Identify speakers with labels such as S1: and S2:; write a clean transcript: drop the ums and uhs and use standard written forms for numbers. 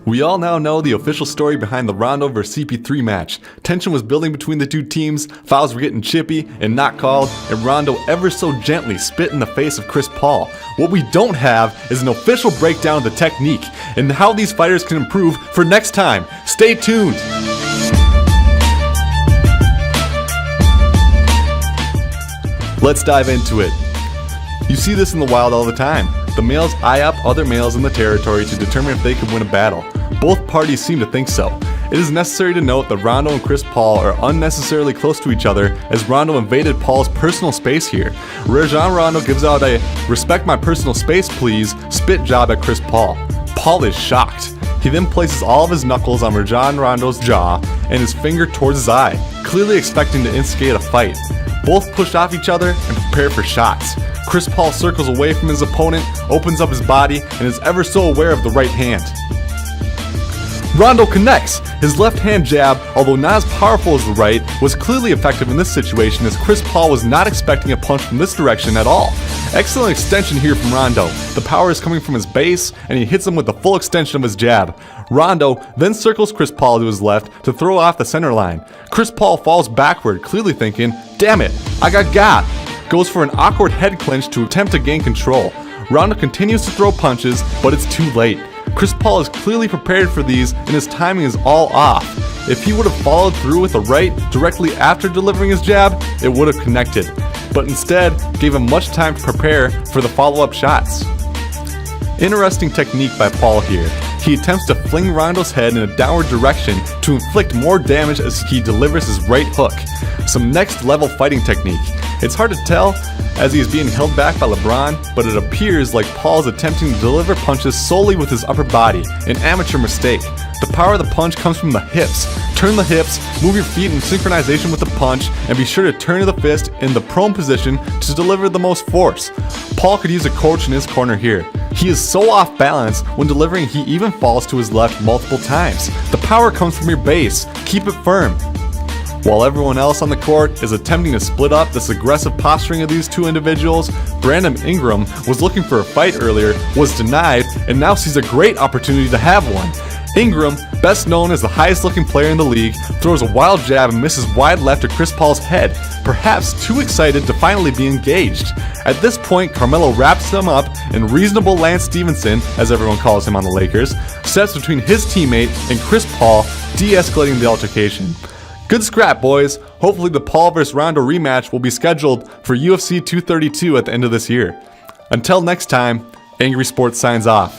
S1: We all now know the official story behind the Rondo vs CP3 match. Tension was building between the two teams, fouls were getting chippy and not called, and Rondo ever so gently spit in the face of Chris Paul. What we don't have is an official breakdown of the technique and how these fighters can improve for next time. Stay tuned! Let's dive into it. You see this in the wild all the time. The males eye up other males in the territory to determine if they can win a battle. Both parties seem to think so. It is necessary to note that Rondo and Chris Paul are unnecessarily close to each other, as Rondo invaded Paul's personal space here. Rajon Rondo gives out a "respect my personal space please" spit job at Chris Paul. Paul is shocked. He then places all of his knuckles on Rajon Rondo's jaw and his finger towards his eye, clearly expecting to instigate a fight. Both push off each other and prepare for shots. Chris Paul circles away from his opponent, opens up his body, and is ever so aware of the right hand. Rondo connects. His left hand jab, although not as powerful as the right, was clearly effective in this situation, as Chris Paul was not expecting a punch from this direction at all. Excellent extension here from Rondo. The power is coming from his base, and he hits him with the full extension of his jab. Rondo then circles Chris Paul to his left to throw off the center line. Chris Paul falls backward, clearly thinking, "Damn it, I got." Goes for an awkward head clinch to attempt to gain control. Rondo continues to throw punches, but it's too late. Chris Paul is clearly prepared for these, and his timing is all off. If he would have followed through with a right directly after delivering his jab, it would have connected, but instead gave him much time to prepare for the follow-up shots. Interesting technique by Paul here. He attempts to fling Rondo's head in a downward direction to inflict more damage as he delivers his right hook. Some next level fighting technique. It's hard to tell as he is being held back by LeBron, but it appears like Paul is attempting to deliver punches solely with his upper body, an amateur mistake. The power of the punch comes from the hips. Turn the hips, move your feet in synchronization with the punch, and be sure to turn the fist in the prone position to deliver the most force. Paul could use a coach in his corner here. He is so off balance when delivering, he even falls to his left multiple times. The power comes from your base. Keep it firm. While everyone else on the court is attempting to split up this aggressive posturing of these two individuals, Brandon Ingram was looking for a fight earlier, was denied, and now sees a great opportunity to have one. Ingram, best known as the highest looking player in the league, throws a wild jab and misses wide left to Chris Paul's head, perhaps too excited to finally be engaged. At this point, Carmelo wraps them up, and reasonable Lance Stevenson, as everyone calls him on the Lakers, steps between his teammate and Chris Paul, de-escalating the altercation. Good scrap, boys. Hopefully the Paul vs. Rondo rematch will be scheduled for UFC 232 at the end of this year. Until next time, Angry Sports signs off.